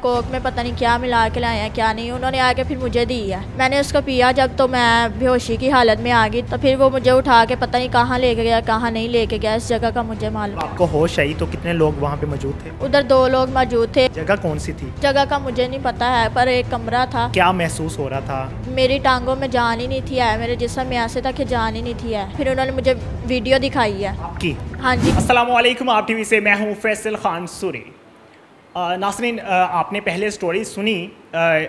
Coke में पता नहीं क्या मिला के लाए हैं क्या नहीं, उन्होंने आके फिर मुझे दी है। मैंने उसको पिया जब तो मैं बेहोशी की हालत में आ गई, तो फिर वो मुझे उठा के पता नहीं कहाँ लेके गया कहाँ नहीं लेके गया, इस जगह का मुझे मालूम। आपको होश आई तो कितने लोग वहाँ पे मौजूद थे? उधर 2 लोग मौजूद थे। जगह कौन सी थी? जगह का मुझे नहीं पता है, पर एक कमरा था। क्या महसूस हो रहा था? मेरी टांगों में जान ही नहीं थी है, मेरे जिस्म में ऐसे था कि जान ही नहीं थी है। फिर उन्होंने मुझे वीडियो दिखाई है आपकी। हाँ जी। अस्सलाम वालेकुम, आप टीवी से मैं हूँ फैसल खान सूरी। नाज़रीन, आपने पहले स्टोरी सुनी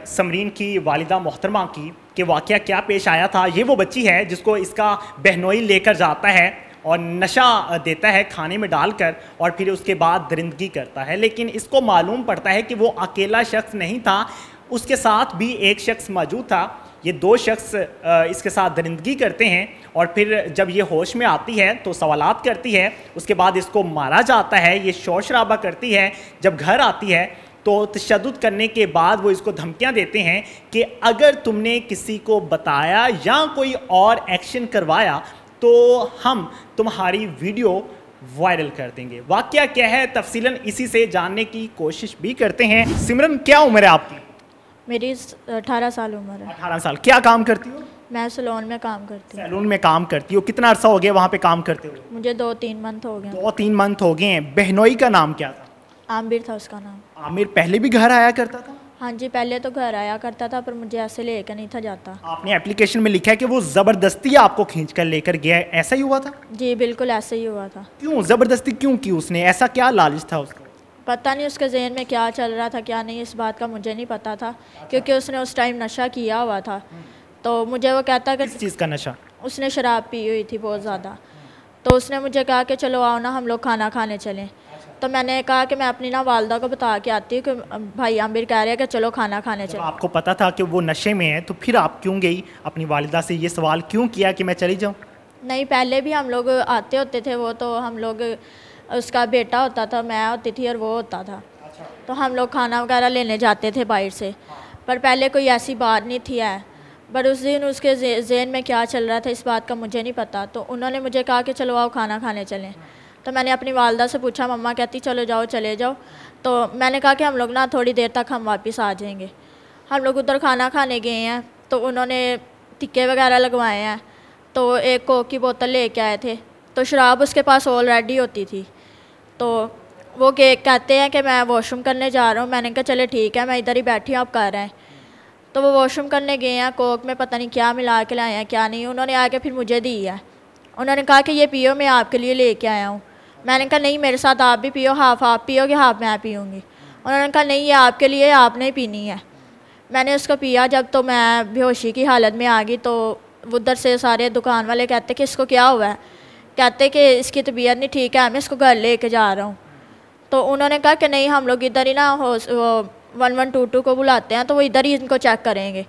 समरीन की वालिदा मोहतरमा की कि वाक़या क्या पेश आया था। ये वो बच्ची है जिसको इसका बहनोई लेकर जाता है और नशा देता है खाने में डालकर और फिर उसके बाद दरिंदगी करता है। लेकिन इसको मालूम पड़ता है कि वो अकेला शख्स नहीं था, उसके साथ भी एक शख्स मौजूद था। ये 2 शख्स इसके साथ दरिंदगी करते हैं और फिर जब ये होश में आती है तो सवालात करती है। उसके बाद इसको मारा जाता है, ये शोर शराबा करती है। जब घर आती है तो तशद्दुद करने के बाद वो इसको धमकियां देते हैं कि अगर तुमने किसी को बताया या कोई और एक्शन करवाया तो हम तुम्हारी वीडियो वायरल कर देंगे। वाकया क्या है तफसीलन इसी से जानने की कोशिश भी करते हैं। सिमरन, क्या उम्र है आपकी? मेरी 18 साल उम्र है। 18 साल। क्या काम करती हो? मैं सैलून में काम करती हूँ। सैलून में काम करती हो। कितना अरसा हो गया वहाँ पे काम करते हो? मुझे 2-3 मंथ हो गए। 2-3 मंथ हो गए हैं। बहनोई का नाम क्या था? आमिर था उसका नाम। आमिर पहले भी घर आया करता था? हाँ जी, पहले तो घर आया करता था, पर मुझे ऐसे लेकर नहीं था जाता। आपने एप्लीकेशन में लिखा है कि वो ज़बरदस्ती आपको खींच कर लेकर गया है, ऐसा ही हुआ था? जी बिल्कुल ऐसे ही हुआ था। क्यों ज़बरदस्ती क्यों की उसने? ऐसा क्या लालच था उसका? पता नहीं उसके जहन में क्या चल रहा था क्या नहीं, इस बात का मुझे नहीं पता था। क्योंकि उसने उस टाइम नशा किया हुआ था। तो मुझे वो कहता कि किस चीज़ का नशा? उसने शराब पी हुई थी बहुत ज़्यादा। तो उसने मुझे कहा कि चलो आओ ना हम लोग खाना खाने चलें। तो मैंने कहा कि मैं अपनी ना वालदा को बता के आती हूँ कि भाई आमिर कह रहे हैं कि चलो खाना खाने चलें। आपको पता था कि वो नशे में है तो फिर आप क्यों गई? अपनी वालिदा से ये सवाल क्यों किया कि मैं चली जाऊँ? नहीं, पहले भी हम लोग आते होते थे, वो तो हम लोग उसका बेटा होता था, मैं होती थी और वो होता था। तो हम लोग खाना वगैरह लेने जाते थे बाहर से। पर पहले कोई ऐसी बात नहीं थी है। पर उस दिन उसके जहन में क्या चल रहा था इस बात का मुझे नहीं पता। तो उन्होंने मुझे कहा कि चलो आओ खाना खाने चलें। तो मैंने अपनी वालदा से पूछा, मम्मा कहती चलो जाओ चले जाओ। तो मैंने कहा कि हम लोग ना थोड़ी देर तक हम वापस आ जाएंगे। हम लोग उधर खाना खाने गए हैं तो उन्होंने टिक्के वगैरह लगवाए हैं। तो एक कोक की बोतल लेके आए थे, तो शराब उसके पास ऑलरेडी होती थी। तो वो कहते हैं कि मैं वॉशरूम करने जा रहा हूँ। मैंने कहा चले ठीक है, मैं इधर ही बैठी हूँ, आप कर रहे हैं। तो वो वॉशरूम करने गए हैं, कोक में पता नहीं क्या मिला के लाए हैं क्या नहीं, उन्होंने आके फिर मुझे दी है। उन्होंने कहा कि ये पियो, मैं आपके लिए लेके आया हूँ। मैंने कहा नहीं, मेरे साथ आप भी पियो, हाफ आप पियोगे हाफ मैं पीऊँगी। उन्होंने कहा नहीं, ये आपके लिए, आपने पीनी है। मैंने उसको पिया जब तो मैं बेहोशी की हालत में आ गई। तो उधर से सारे दुकान वाले कहते कि इसको क्या हुआ है, कहते कि इसकी तबीयत नहीं ठीक है, मैं इसको घर लेके जा रहा हूँ। तो उन्होंने कहा कि नहीं, हम लोग इधर ही ना 1122 को बुलाते हैं, तो वो इधर ही इनको चेक करेंगे।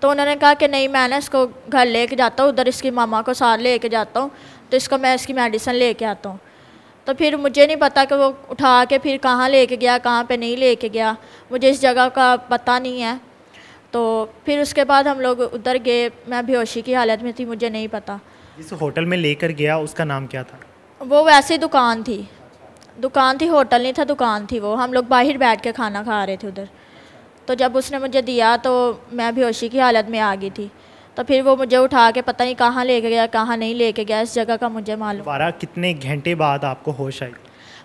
तो उन्होंने कहा कि नहीं, मैं ना इसको घर लेके जाता हूँ, उधर इसकी मामा को साथ लेके जाता हूँ, तो इसको मैं इसकी मेडिसिन लेके आता हूँ। तो फिर मुझे नहीं पता कि वो उठा के फिर कहाँ लेके गया कहाँ पे नहीं लेके गया, मुझे इस जगह का पता नहीं है। तो फिर उसके बाद हम लोग उधर गए, मैं बेहोशी की हालत में थी, मुझे नहीं पता। जिस होटल में लेकर गया उसका नाम क्या था? वो वैसी दुकान थी, होटल नहीं था, दुकान थी। वो हम लोग बाहर बैठ के खाना खा रहे थे उधर। तो जब उसने मुझे दिया तो मैं बेहोशी की हालत में आ गई थी। तो फिर वो मुझे उठा के पता नहीं कहाँ लेके गया कहाँ नहीं लेके गया, इस जगह का मुझे मालूम। दोबारा कितने घंटे बाद आपको होश आई?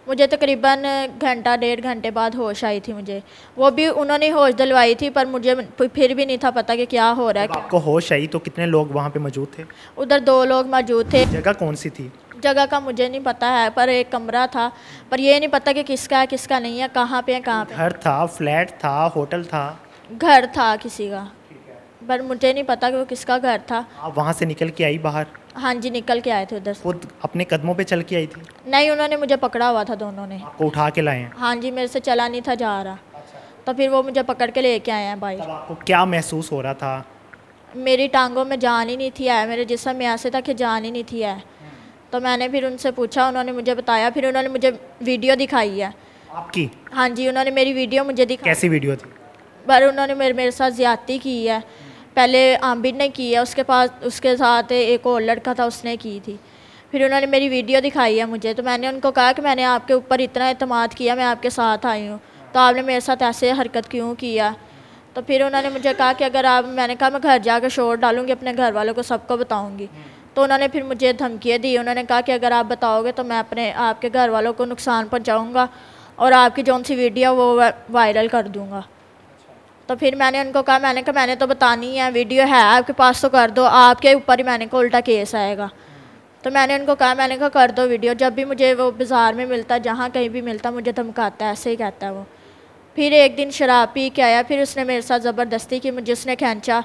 मुझे तकरीबन घंटा 1.5 घंटे बाद होश आई थी मुझे। वो भी उन्होंने होश दिलवाई थी, पर मुझे फिर भी नहीं था पता कि क्या हो रहा है। आपको होश आई तो कितने लोग वहाँ पे मौजूद थे? उधर 2 लोग मौजूद थे। जगह कौन सी थी? जगह का मुझे नहीं पता है, पर एक कमरा था, पर ये नहीं पता कि किसका है किसका नहीं है, कहाँ पे है कहाँ पे। घर था, फ्लैट था, होटल था? घर था किसी का, पर मुझे नहीं पता कि वो किसका घर था। आप वहाँ से निकल के आई बाहर? हाँ जी, निकल के आए थे उधर से। खुद अपने कदमों पे चल के आई थी? नहीं, उन्होंने मुझे पकड़ा हुआ था, दोनों ने। आपको उठा के लाए हैं? हाँ जी, मेरे से चला नहीं था जा रहा। तो फिर वो मुझे पकड़ के लेके आए हैं भाई। आपको क्या महसूस हो रहा था? मेरी टांगों में जान ही नहीं थी है, मेरे जिस्म में ऐसे था कि जान ही नहीं थी है। तो मैंने फिर उनसे पूछा, उन्होंने मुझे बताया, फिर उन्होंने मुझे वीडियो दिखाई है। आपकी? हाँ जी, उन्होंने मेरी वीडियो मुझे दिखाई। कैसी वीडियो थी? पर उन्होंने मेरे साथ ज़्यादती की है। पहले आमिर ने की है, उसके साथ एक और लड़का था, उसने की थी। फिर उन्होंने मेरी वीडियो दिखाई है मुझे। तो मैंने उनको कहा कि मैंने आपके ऊपर इतना एतमाद किया, मैं आपके साथ आई हूँ, तो आपने मेरे साथ ऐसे हरकत क्यों किया। तो फिर उन्होंने मुझे कहा कि अगर आप, मैंने कहा मैं घर जाकर शोर डालूँगी, अपने घर वालों को सबको बताऊँगी। तो उन्होंने फिर मुझे धमकियाँ दी। उन्होंने कहा कि अगर आप बताओगे तो मैं अपने आपके घर वालों को नुकसान पहुँचाऊँगा और आपकी जौन सी वीडियो वो वायरल कर दूँगा। तो फिर मैंने उनको कहा, मैंने तो बतानी है, वीडियो है आपके पास तो कर दो, आपके ऊपर ही मैंने को उल्टा केस आएगा। तो मैंने उनको कहा कर दो वीडियो। जब भी मुझे वो बाज़ार में मिलता, जहाँ कहीं भी मिलता, मुझे धमकाता है, ऐसे ही कहता है वो। फिर एक दिन शराब पी के आया, फिर उसने मेरे साथ ज़बरदस्ती की, मुझे उसने खींचा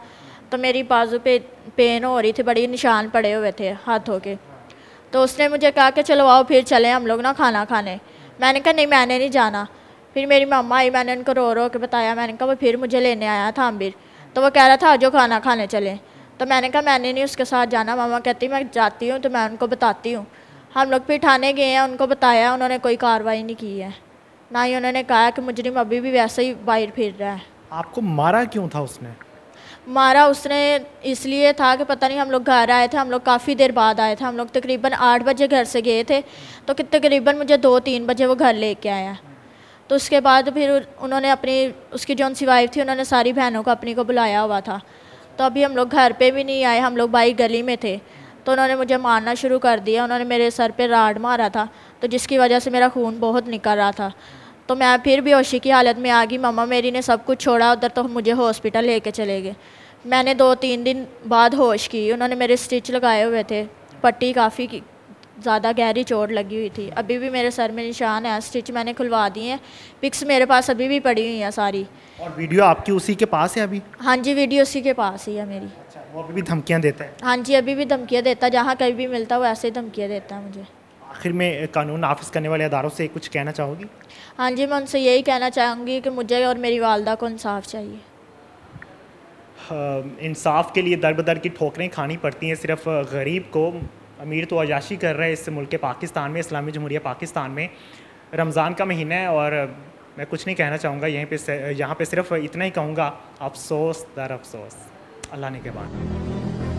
तो मेरी बाजू पे पेन हो रही थी, बड़ी निशान पड़े हुए थे हाथों के। तो उसने मुझे कहा कि चलो आओ फिर चलें हम लोग ना खाना खाने। मैंने कहा नहीं, मैंने नहीं जाना। फिर मेरी मम्मा आई, मैंने उनको रो रो के बताया। मैंने कहा वो फिर मुझे लेने आया था आमिर, तो वो कह रहा था जो खाना खाने चलें। तो मैंने कहा मैंने नहीं उसके साथ जाना। मामा कहती मैं जाती हूँ तो मैं उनको बताती हूँ। हम लोग फिर थाने गए हैं, उनको बताया, उन्होंने कोई कार्रवाई नहीं की है, ना ही उन्होंने कहा कि मुजरिम अभी भी वैसे ही बाहर फिर रहा है। आपको मारा क्यों था उसने? मारा उसने इसलिए था कि पता नहीं, हम लोग घर आए थे, हम लोग काफ़ी देर बाद आए थे, हम लोग तकरीबन 8 बजे घर से गए थे, तो कि तकरीबन मुझे 2-3 बजे वो घर लेके आया। तो उसके बाद फिर उन्होंने अपनी, उसकी जौन सी वाइफ थी, उन्होंने सारी बहनों को अपनी को बुलाया हुआ था। तो अभी हम लोग घर पे भी नहीं आए, हम लोग बाई गली में थे, तो उन्होंने मुझे मारना शुरू कर दिया। उन्होंने मेरे सर पे राड मारा था, तो जिसकी वजह से मेरा खून बहुत निकल रहा था। तो मैं फिर बेहोशी की हालत में आ गई। मम्मा मेरी ने सब कुछ छोड़ा उधर, तो मुझे हॉस्पिटल लेके चले गए। मैंने 2-3 दिन बाद होश की। उन्होंने मेरे स्टिच लगाए हुए थे, पट्टी काफ़ी ज़्यादा गहरी चोट लगी हुई थी। अभी भी मेरे सर में निशान है, स्टिच मैंने खुलवा दिए हैं, पिक्स मेरे पास अभी भी पड़ी हुई हैं सारी। और वीडियो आपकी उसी के पास है अभी? हाँ जी, वीडियो उसी के पास ही है मेरी। अच्छा, वो अभी भी धमकियाँ देता है? हाँ जी, अभी भी धमकियाँ देता है, जहाँ कहीं भी मिलता है वो ऐसे ही धमकियाँ देता है मुझे। आखिर में कानून नाफिज करने वाले अदारों से कुछ कहना चाहोगी? हाँ जी, मैं उनसे यही कहना चाहूँगी कि मुझे और मेरी वालदा को इंसाफ चाहिए। इंसाफ के लिए दर बदर की ठोकरें खानी पड़ती हैं सिर्फ गरीब को। अमीर तो अयाशी कर रहे हैं इस मुल्क पाकिस्तान में, इस्लामी जमहूरिया पाकिस्तान में। रमज़ान का महीना है और मैं कुछ नहीं कहना चाहूँगा, यहाँ पे सिर्फ इतना ही कहूँगा, अफसोस दर अफसोस। अल्लाह ने के बाद।